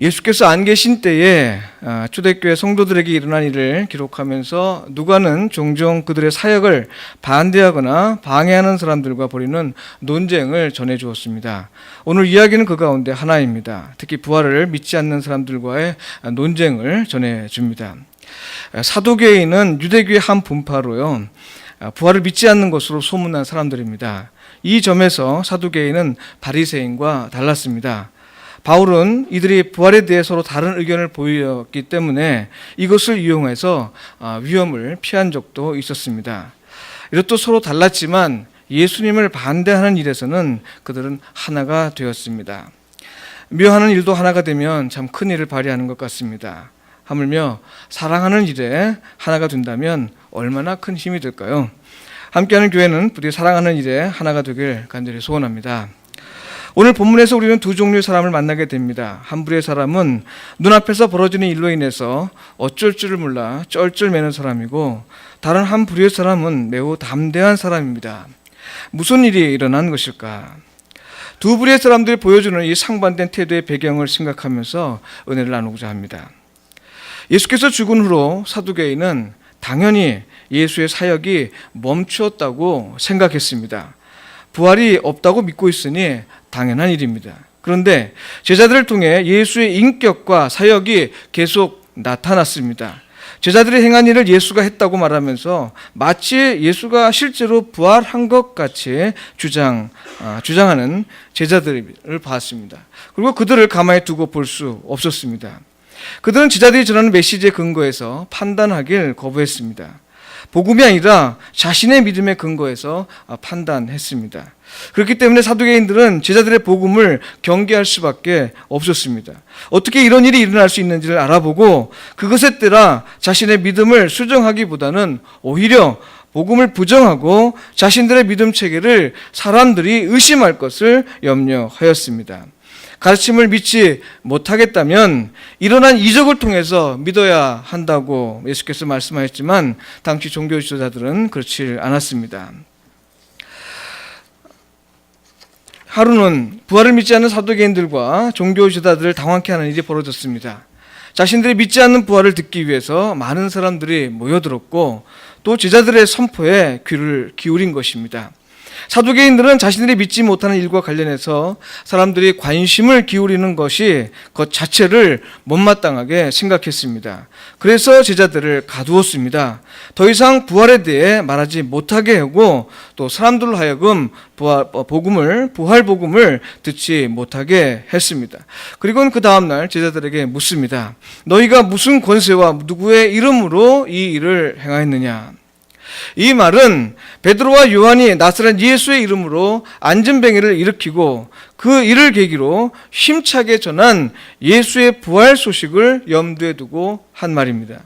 예수께서 안 계신 때에 초대교회 성도들에게 일어난 일을 기록하면서 누가는 종종 그들의 사역을 반대하거나 방해하는 사람들과 벌이는 논쟁을 전해주었습니다. 오늘 이야기는 그 가운데 하나입니다. 특히 부활을 믿지 않는 사람들과의 논쟁을 전해줍니다. 사두개인은 유대교의 한 분파로요, 부활을 믿지 않는 것으로 소문난 사람들입니다. 이 점에서 사두개인은 바리새인과 달랐습니다. 바울은 이들이 부활에 대해 서로 다른 의견을 보였기 때문에 이것을 이용해서 위험을 피한 적도 있었습니다. 이렇듯 서로 달랐지만 예수님을 반대하는 일에서는 그들은 하나가 되었습니다. 미워하는 일도 하나가 되면 참 큰 일을 발휘하는 것 같습니다. 하물며 사랑하는 일에 하나가 된다면 얼마나 큰 힘이 될까요? 함께하는 교회는 부디 사랑하는 일에 하나가 되길 간절히 소원합니다. 오늘 본문에서 우리는 두 종류의 사람을 만나게 됩니다. 한 부류의 사람은 눈앞에서 벌어지는 일로 인해서 어쩔 줄을 몰라 쩔쩔매는 사람이고, 다른 한 부류의 사람은 매우 담대한 사람입니다. 무슨 일이 일어난 것일까? 두 부류의 사람들이 보여주는 이 상반된 태도의 배경을 생각하면서 은혜를 나누고자 합니다. 예수께서 죽은 후로 사두개인은 당연히 예수의 사역이 멈추었다고 생각했습니다. 부활이 없다고 믿고 있으니 당연한 일입니다. 그런데 제자들을 통해 예수의 인격과 사역이 계속 나타났습니다. 제자들이 행한 일을 예수가 했다고 말하면서 마치 예수가 실제로 부활한 것 같이 주장하는 제자들을 봤습니다. 그리고 그들을 가만히 두고 볼 수 없었습니다. 그들은 제자들이 전하는 메시지에 근거해서 판단하길 거부했습니다. 복음이 아니라 자신의 믿음에 근거해서 판단했습니다. 그렇기 때문에 사두개인들은 제자들의 복음을 경계할 수밖에 없었습니다. 어떻게 이런 일이 일어날 수 있는지를 알아보고 그것에 따라 자신의 믿음을 수정하기보다는 오히려 복음을 부정하고 자신들의 믿음 체계를 사람들이 의심할 것을 염려하였습니다. 가르침을 믿지 못하겠다면 일어난 이적을 통해서 믿어야 한다고 예수께서 말씀하셨지만 당시 종교 지도자들은 그렇지 않았습니다. 하루는 부활을 믿지 않는 사두개인들과 종교 지도자들을 당황케 하는 일이 벌어졌습니다. 자신들이 믿지 않는 부활을 듣기 위해서 많은 사람들이 모여들었고 또 제자들의 선포에 귀를 기울인 것입니다. 사두개인들은 자신들이 믿지 못하는 일과 관련해서 사람들이 관심을 기울이는 것이 것 자체를 못마땅하게 생각했습니다. 그래서 제자들을 가두었습니다. 더 이상 부활에 대해 말하지 못하게 하고 또 사람들로 하여금 부활 복음을 듣지 못하게 했습니다. 그리고는 그 다음날 제자들에게 묻습니다. 너희가 무슨 권세와 누구의 이름으로 이 일을 행하였느냐? 이 말은 베드로와 요한이 나사렛 예수의 이름으로 안전뱅이를 일으키고 그 일을 계기로 힘차게 전한 예수의 부활 소식을 염두에 두고 한 말입니다.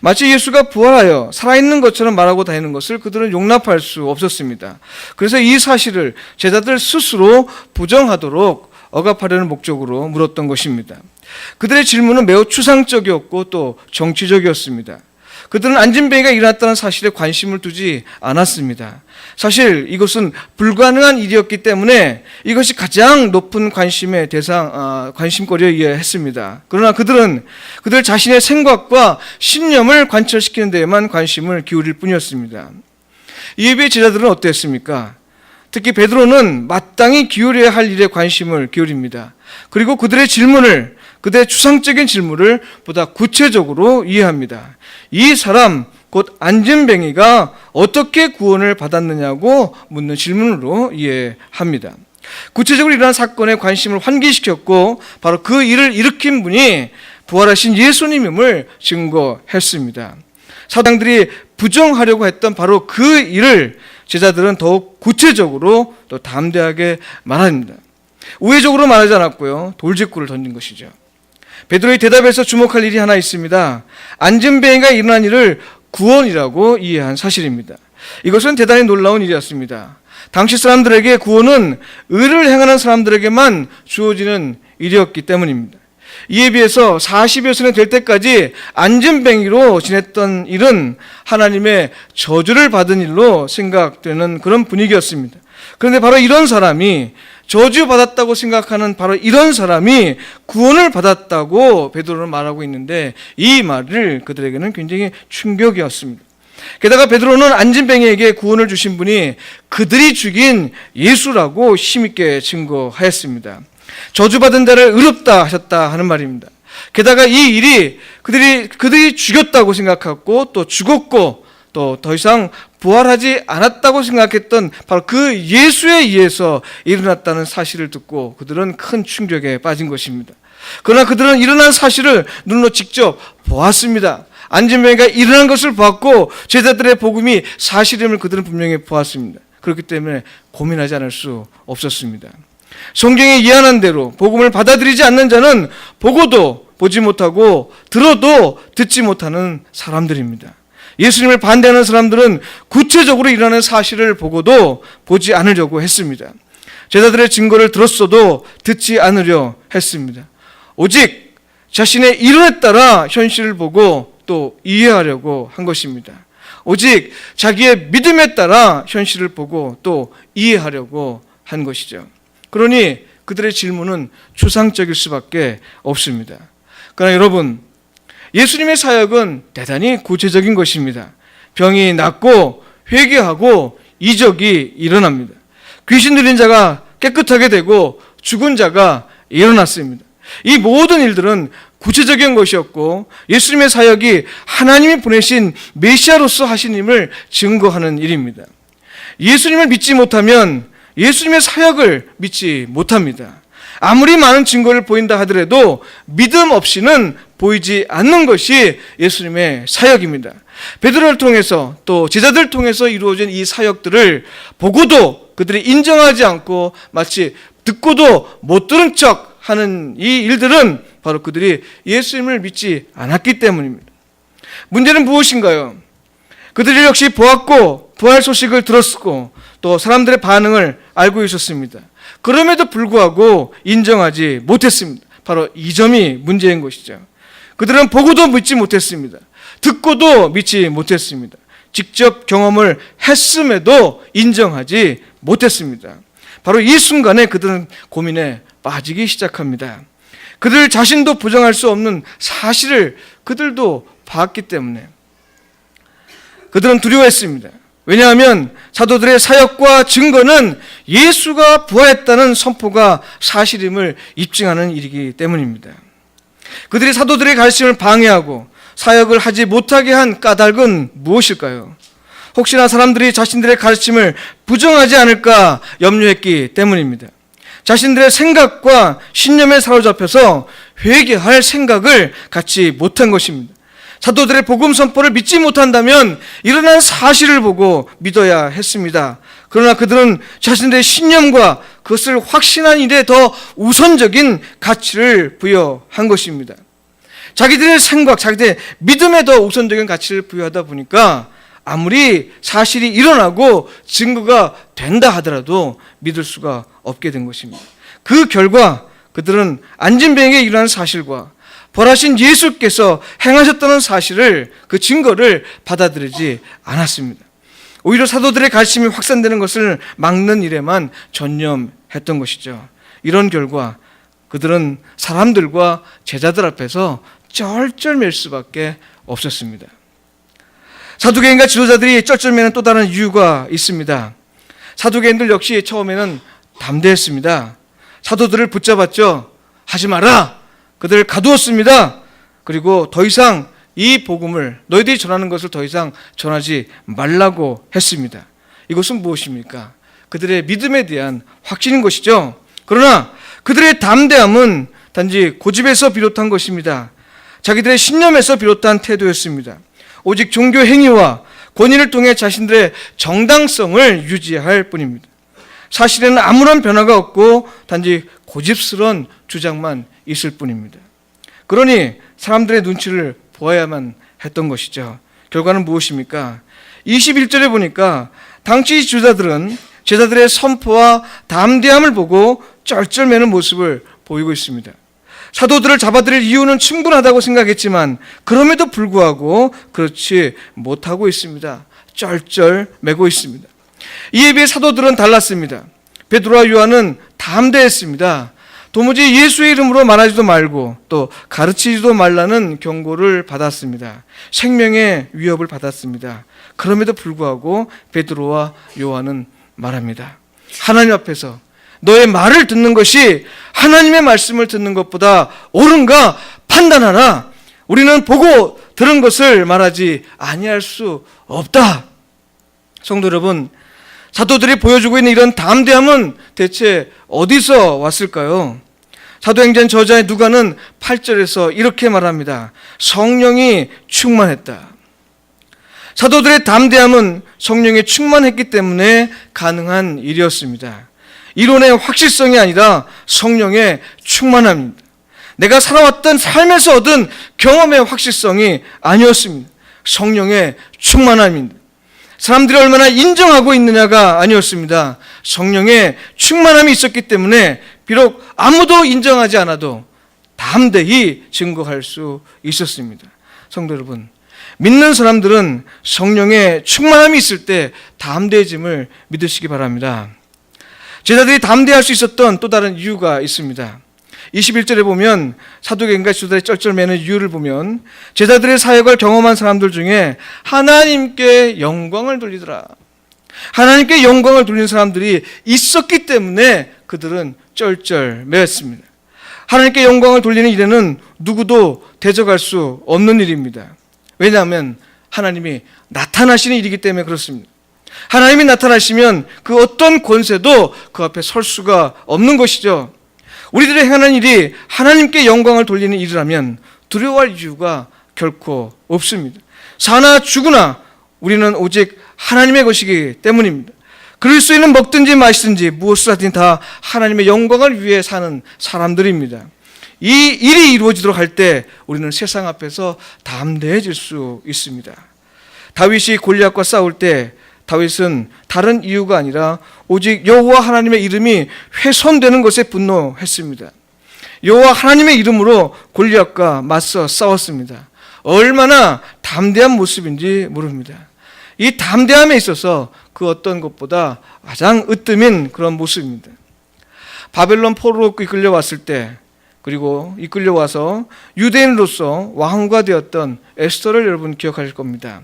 마치 예수가 부활하여 살아있는 것처럼 말하고 다니는 것을 그들은 용납할 수 없었습니다. 그래서 이 사실을 제자들 스스로 부정하도록 억압하려는 목적으로 물었던 것입니다. 그들의 질문은 매우 추상적이었고 또 정치적이었습니다. 그들은 안진뱅이가 일어났다는 사실에 관심을 두지 않았습니다. 사실 이것은 불가능한 일이었기 때문에 이것이 가장 높은 관심의 관심거리에 했습니다. 그러나 그들 자신의 생각과 신념을 관철시키는 데에만 관심을 기울일 뿐이었습니다. 이에 비해 제자들은 어땠습니까? 특히 베드로는 마땅히 기울여야 할 일에 관심을 기울입니다. 그리고 그들의 추상적인 질문을 보다 구체적으로 이해합니다. 이 사람 곧 안진뱅이가 어떻게 구원을 받았느냐고 묻는 질문으로 이해합니다. 구체적으로 일어난 사건에 관심을 환기시켰고 바로 그 일을 일으킨 분이 부활하신 예수님임을 증거했습니다. 사당들이 부정하려고 했던 바로 그 일을 제자들은 더욱 구체적으로 또 담대하게 말합니다. 우회적으로 말하지 않았고요, 돌직구를 던진 것이죠. 베드로의 대답에서 주목할 일이 하나 있습니다. 안진뱅이가 일어난 일을 구원이라고 이해한 사실입니다. 이것은 대단히 놀라운 일이었습니다. 당시 사람들에게 구원은 의를 행하는 사람들에게만 주어지는 일이었기 때문입니다. 이에 비해서 40여 세는 될 때까지 안진뱅이로 지냈던 일은 하나님의 저주를 받은 일로 생각되는 그런 분위기였습니다. 그런데 바로 이런 사람이 저주받았다고 생각하는 바로 이런 사람이 구원을 받았다고 베드로는 말하고 있는데, 이 말을 그들에게는 굉장히 충격이었습니다. 게다가 베드로는 안진뱅이에게 구원을 주신 분이 그들이 죽인 예수라고 힘있게 증거하였습니다. 저주받은 자를 의롭다 하셨다 하는 말입니다. 게다가 이 일이 그들이 죽였다고 생각했고 또 죽었고 또 더 이상 부활하지 않았다고 생각했던 바로 그 예수에 의해서 일어났다는 사실을 듣고 그들은 큰 충격에 빠진 것입니다. 그러나 그들은 일어난 사실을 눈으로 직접 보았습니다. 안진뱅이가 일어난 것을 보았고 제자들의 복음이 사실임을 그들은 분명히 보았습니다. 그렇기 때문에 고민하지 않을 수 없었습니다. 성경에 예언한 대로 복음을 받아들이지 않는 자는 보고도 보지 못하고 들어도 듣지 못하는 사람들입니다. 예수님을 반대하는 사람들은 구체적으로 일어나는 사실을 보고도 보지 않으려고 했습니다. 제자들의 증거를 들었어도 듣지 않으려 했습니다. 오직 자신의 이론에 따라 현실을 보고 또 이해하려고 한 것입니다. 오직 자기의 믿음에 따라 현실을 보고 또 이해하려고 한 것이죠. 그러니 그들의 질문은 추상적일 수밖에 없습니다. 그러나 여러분, 예수님의 사역은 대단히 구체적인 것입니다. 병이 낫고 회개하고 이적이 일어납니다. 귀신 들린 자가 깨끗하게 되고 죽은 자가 일어났습니다. 이 모든 일들은 구체적인 것이었고 예수님의 사역이 하나님이 보내신 메시아로서 하신 힘을 증거하는 일입니다. 예수님을 믿지 못하면 예수님의 사역을 믿지 못합니다. 아무리 많은 증거를 보인다 하더라도 믿음 없이는 보이지 않는 것이 예수님의 사역입니다. 베드로를 통해서 또 제자들을 통해서 이루어진 이 사역들을 보고도 그들이 인정하지 않고 마치 듣고도 못 들은 척 하는 이 일들은 바로 그들이 예수님을 믿지 않았기 때문입니다. 문제는 무엇인가요? 그들이 역시 보았고 부활 소식을 들었고 또 사람들의 반응을 알고 있었습니다. 그럼에도 불구하고 인정하지 못했습니다. 바로 이 점이 문제인 것이죠. 그들은 보고도 믿지 못했습니다. 듣고도 믿지 못했습니다. 직접 경험을 했음에도 인정하지 못했습니다. 바로 이 순간에 그들은 고민에 빠지기 시작합니다. 그들 자신도 부정할 수 없는 사실을 그들도 봤기 때문에 그들은 두려워했습니다. 왜냐하면 사도들의 사역과 증거는 예수가 부활했다는 선포가 사실임을 입증하는 일이기 때문입니다. 그들이 사도들의 가르침을 방해하고 사역을 하지 못하게 한 까닭은 무엇일까요? 혹시나 사람들이 자신들의 가르침을 부정하지 않을까 염려했기 때문입니다. 자신들의 생각과 신념에 사로잡혀서 회개할 생각을 갖지 못한 것입니다. 사도들의 복음 선포를 믿지 못한다면 일어난 사실을 보고 믿어야 했습니다. 그러나 그들은 자신들의 신념과 그것을 확신한 일에 더 우선적인 가치를 부여한 것입니다. 자기들의 생각, 자기들의 믿음에 더 우선적인 가치를 부여하다 보니까 아무리 사실이 일어나고 증거가 된다 하더라도 믿을 수가 없게 된 것입니다. 그 결과 그들은 안진뱅이에 일어난 사실과 벌하신 예수께서 행하셨다는 사실을, 그 증거를 받아들이지 않았습니다. 오히려 사도들의 가르침이 확산되는 것을 막는 일에만 전념했던 것이죠. 이런 결과 그들은 사람들과 제자들 앞에서 쩔쩔맬 수밖에 없었습니다. 사두개인과 지도자들이 쩔쩔매는 또 다른 이유가 있습니다. 사두개인들 역시 처음에는 담대했습니다. 사도들을 붙잡았죠. 하지 마라. 그들을 가두었습니다. 그리고 더 이상 이 복음을 너희들이 전하는 것을 더 이상 전하지 말라고 했습니다. 이것은 무엇입니까? 그들의 믿음에 대한 확신인 것이죠. 그러나 그들의 담대함은 단지 고집에서 비롯한 것입니다. 자기들의 신념에서 비롯한 태도였습니다. 오직 종교 행위와 권위를 통해 자신들의 정당성을 유지할 뿐입니다. 사실에는 아무런 변화가 없고 단지 고집스러운 주장만 있을 뿐입니다. 그러니 사람들의 눈치를 보아야만 했던 것이죠. 결과는 무엇입니까? 21절에 보니까 당시 지도자들은 제자들의 선포와 담대함을 보고 쩔쩔매는 모습을 보이고 있습니다. 사도들을 잡아들일 이유는 충분하다고 생각했지만 그럼에도 불구하고 그렇지 못하고 있습니다. 쩔쩔매고 있습니다. 이에 비해 사도들은 달랐습니다. 베드로와 요한은 담대했습니다. 도무지 예수의 이름으로 말하지도 말고 또 가르치지도 말라는 경고를 받았습니다. 생명의 위협을 받았습니다. 그럼에도 불구하고 베드로와 요한은 말합니다. 하나님 앞에서 너의 말을 듣는 것이 하나님의 말씀을 듣는 것보다 옳은가 판단하라. 우리는 보고 들은 것을 말하지 아니할 수 없다. 성도 여러분, 사도들이 보여주고 있는 이런 담대함은 대체 어디서 왔을까요? 사도행전 저자의 누가는 8절에서 이렇게 말합니다. 성령이 충만했다. 사도들의 담대함은 성령에 충만했기 때문에 가능한 일이었습니다. 이론의 확실성이 아니라 성령의 충만함입니다. 내가 살아왔던 삶에서 얻은 경험의 확실성이 아니었습니다. 성령의 충만함입니다. 사람들이 얼마나 인정하고 있느냐가 아니었습니다. 성령의 충만함이 있었기 때문에 비록 아무도 인정하지 않아도 담대히 증거할 수 있었습니다. 성도 여러분, 믿는 사람들은 성령의 충만함이 있을 때 담대해짐을 믿으시기 바랍니다. 제자들이 담대할 수 있었던 또 다른 이유가 있습니다. 21절에 보면 사도행전과 지도자의 쩔쩔매는 이유를 보면 제자들의 사역을 경험한 사람들 중에 하나님께 영광을 돌리더라. 하나님께 영광을 돌리는 사람들이 있었기 때문에 그들은 쩔쩔매었습니다. 하나님께 영광을 돌리는 일에는 누구도 대적할 수 없는 일입니다. 왜냐하면 하나님이 나타나시는 일이기 때문에 그렇습니다. 하나님이 나타나시면 그 어떤 권세도 그 앞에 설 수가 없는 것이죠. 우리들의 행하는 일이 하나님께 영광을 돌리는 일이라면 두려워할 이유가 결코 없습니다. 사나 죽으나 우리는 오직 하나님의 것이기 때문입니다. 그럴 수 있는 먹든지 마시든지 무엇을 하든지 다 하나님의 영광을 위해 사는 사람들입니다. 이 일이 이루어지도록 할 때 우리는 세상 앞에서 담대해질 수 있습니다. 다윗이 골리앗과 싸울 때 다윗은 다른 이유가 아니라 오직 여호와 하나님의 이름이 훼손되는 것에 분노했습니다. 여호와 하나님의 이름으로 골리앗과 맞서 싸웠습니다. 얼마나 담대한 모습인지 모릅니다. 이 담대함에 있어서 그 어떤 것보다 가장 으뜸인 그런 모습입니다. 바벨론 포로로 이끌려왔을 때 그리고 이끌려와서 유대인으로서 왕후가 되었던 에스더를 여러분 기억하실 겁니다.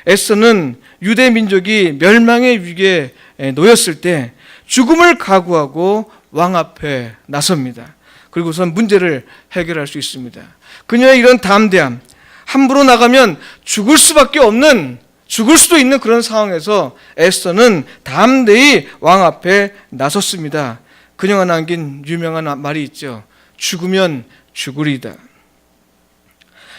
에스더는 유대 민족이 멸망의 위기에 놓였을 때 죽음을 각오하고 왕 앞에 나섭니다. 그리고선 문제를 해결할 수 있습니다. 그녀의 이런 담대함, 함부로 나가면 죽을 수밖에 없는, 죽을 수도 있는 그런 상황에서 에스더는 담대히 왕 앞에 나섰습니다. 그녀가 남긴 유명한 말이 있죠. 죽으면 죽으리다.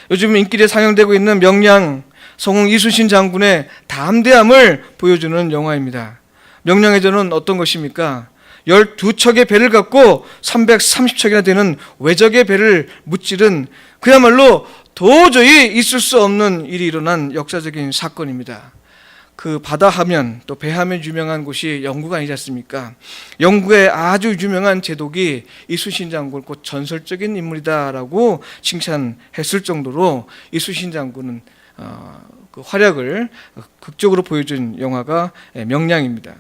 요즘 인기에 상영되고 있는 명량 성웅 이순신 장군의 담대함을 보여주는 영화입니다. 명량의 전은 어떤 것입니까? 12척의 배를 갖고 330척이나 되는 외적의 배를 무찌른 그야말로 도저히 있을 수 없는 일이 일어난 역사적인 사건입니다. 그 바다하면 또 배하면 유명한 곳이 영국 아니지 않습니까? 영국의 아주 유명한 제독이 이순신 장군을 곧 전설적인 인물이다라고 칭찬했을 정도로 이순신 장군은 그 활약을 극적으로 보여준 영화가 명량입니다.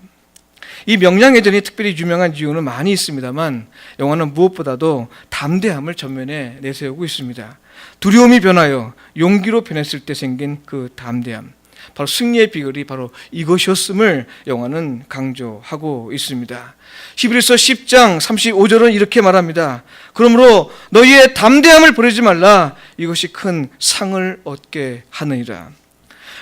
이 명량해전이 특별히 유명한 이유는 많이 있습니다만 영화는 무엇보다도 담대함을 전면에 내세우고 있습니다. 두려움이 변하여 용기로 변했을 때 생긴 그 담대함, 바로 승리의 비결이 바로 이것이었음을 영화는 강조하고 있습니다. 히브리서 10장 35절은 이렇게 말합니다. 그러므로 너희의 담대함을 버리지 말라. 이것이 큰 상을 얻게 하느니라.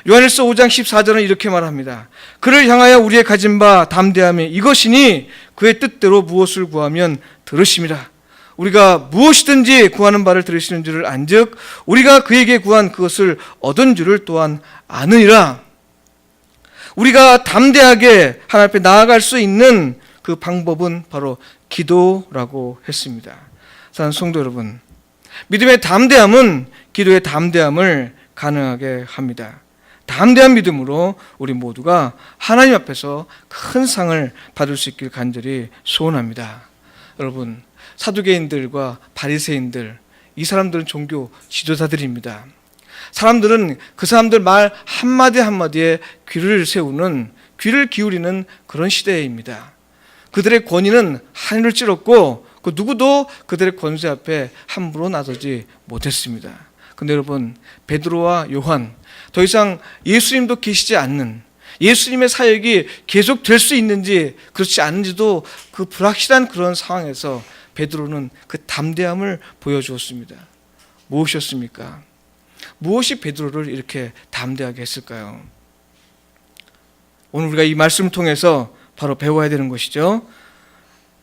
요한일서 5장 14절은 이렇게 말합니다. 그를 향하여 우리의 가진 바 담대함이 이것이니 그의 뜻대로 무엇을 구하면 들으심이라. 우리가 무엇이든지 구하는 바를 들으시는 줄을 안즉 우리가 그에게 구한 그것을 얻은 줄을 또한 아느니라. 우리가 담대하게 하나님 앞에 나아갈 수 있는 그 방법은 바로 기도라고 했습니다. 사랑하는 성도 여러분, 믿음의 담대함은 기도의 담대함을 가능하게 합니다. 담대한 믿음으로 우리 모두가 하나님 앞에서 큰 상을 받을 수 있길 간절히 소원합니다. 여러분, 사두개인들과 바리새인들, 이 사람들은 종교 지도자들입니다. 사람들은 그 사람들 말 한마디 한마디에 귀를 세우는, 귀를 기울이는 그런 시대입니다. 그들의 권위는 하늘을 찌렀고 그 누구도 그들의 권세 앞에 함부로 나서지 못했습니다. 근데 여러분, 베드로와 요한, 더 이상 예수님도 계시지 않는, 예수님의 사역이 계속 될 수 있는지 그렇지 않은지도 그 불확실한 그런 상황에서 베드로는 그 담대함을 보여주었습니다. 무엇이었습니까? 무엇이 베드로를 이렇게 담대하게 했을까요? 오늘 우리가 이 말씀을 통해서 바로 배워야 되는 것이죠.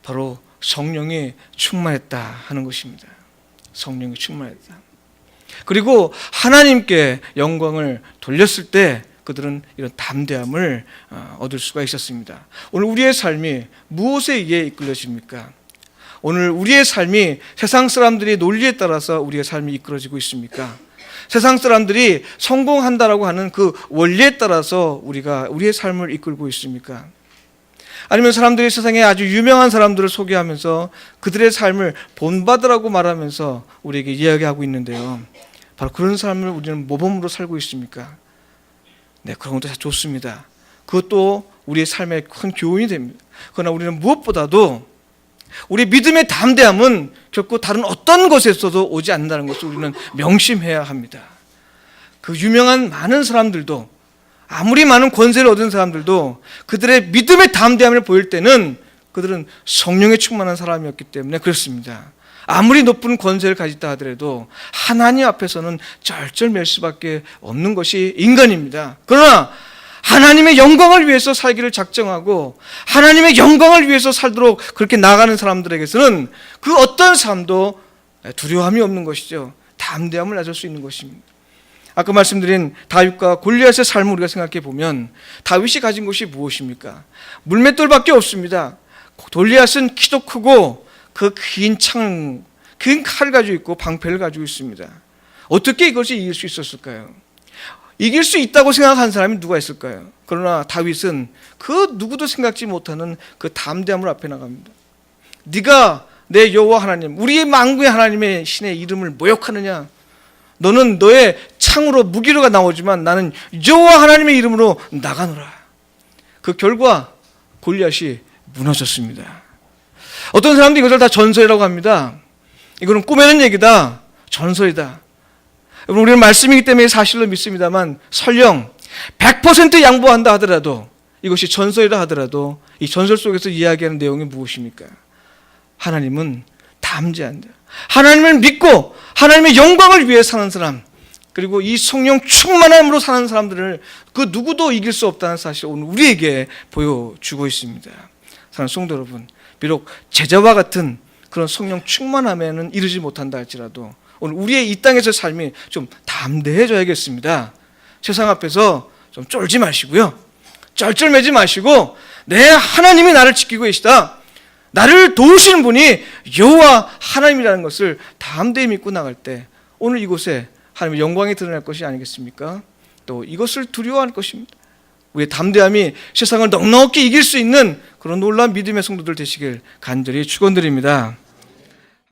바로 성령이 충만했다 하는 것입니다. 성령이 충만했다. 그리고 하나님께 영광을 돌렸을 때 그들은 이런 담대함을 얻을 수가 있었습니다. 오늘 우리의 삶이 무엇에 의해 이끌어집니까? 오늘 우리의 삶이 세상 사람들의 논리에 따라서 우리의 삶이 이끌어지고 있습니까? 세상 사람들이 성공한다라고 하는 그 원리에 따라서 우리가 우리의 삶을 이끌고 있습니까? 아니면 사람들이 세상에 아주 유명한 사람들을 소개하면서 그들의 삶을 본받으라고 말하면서 우리에게 이야기하고 있는데요. 바로 그런 삶을 우리는 모범으로 살고 있습니까? 네, 그런 것도 다 좋습니다. 그것도 우리의 삶에 큰 교훈이 됩니다. 그러나 우리는 무엇보다도 우리 믿음의 담대함은 결코 다른 어떤 것에서도 오지 않는다는 것을 우리는 명심해야 합니다. 그 유명한 많은 사람들도, 아무리 많은 권세를 얻은 사람들도 그들의 믿음의 담대함을 보일 때는 그들은 성령에 충만한 사람이었기 때문에 그렇습니다. 아무리 높은 권세를 가졌다 하더라도 하나님 앞에서는 쩔쩔맬 수밖에 없는 것이 인간입니다. 그러나 하나님의 영광을 위해서 살기를 작정하고 하나님의 영광을 위해서 살도록 그렇게 나가는 사람들에게서는 그 어떤 삶도 두려움이 없는 것이죠. 담대함을 가질 수 있는 것입니다. 아까 말씀드린 다윗과 골리앗의 삶을 우리가 생각해 보면 다윗이 가진 것이 무엇입니까? 물맷돌밖에 없습니다. 골리앗은 키도 크고 그 긴 창, 긴 칼을 가지고 있고 방패를 가지고 있습니다. 어떻게 이것이 이길 수 있었을까요? 이길 수 있다고 생각한 사람이 누가 있을까요? 그러나 다윗은 그 누구도 생각지 못하는 그 담대함을 앞에 나갑니다. 네가 내 여호와 하나님, 우리의 만군의 하나님의 신의 이름을 모욕하느냐? 너는 너의 창으로 무기로가 나오지만 나는 여호와 하나님의 이름으로 나가노라. 그 결과 골리앗이 무너졌습니다. 어떤 사람들이 이것을 다 전설이라고 합니다. 이거는 꾸며낸 얘기다, 전설이다. 여러분, 우리는 말씀이기 때문에 사실로 믿습니다만 설령 100% 양보한다 하더라도, 이것이 전설이라 하더라도 이 전설 속에서 이야기하는 내용이 무엇입니까? 하나님은 담대한다. 하나님을 믿고 하나님의 영광을 위해 사는 사람, 그리고 이 성령 충만함으로 사는 사람들을 그 누구도 이길 수 없다는 사실을 오늘 우리에게 보여주고 있습니다. 사랑하는 성도 여러분, 비록 제자와 같은 그런 성령 충만함에는 이르지 못한다 할지라도 오늘 우리의 이 땅에서 삶이 좀 담대해져야겠습니다. 세상 앞에서 좀 쫄지 마시고요, 쩔쩔매지 마시고 내 하나님이 나를 지키고 계시다, 나를 도우시는 분이 여호와 하나님이라는 것을 담대히 믿고 나갈 때 오늘 이곳에 하나님의 영광이 드러날 것이 아니겠습니까? 또 이것을 두려워할 것입니다. 우리의 담대함이 세상을 넉넉히 이길 수 있는 그런 놀라운 믿음의 성도들 되시길 간절히 축원드립니다.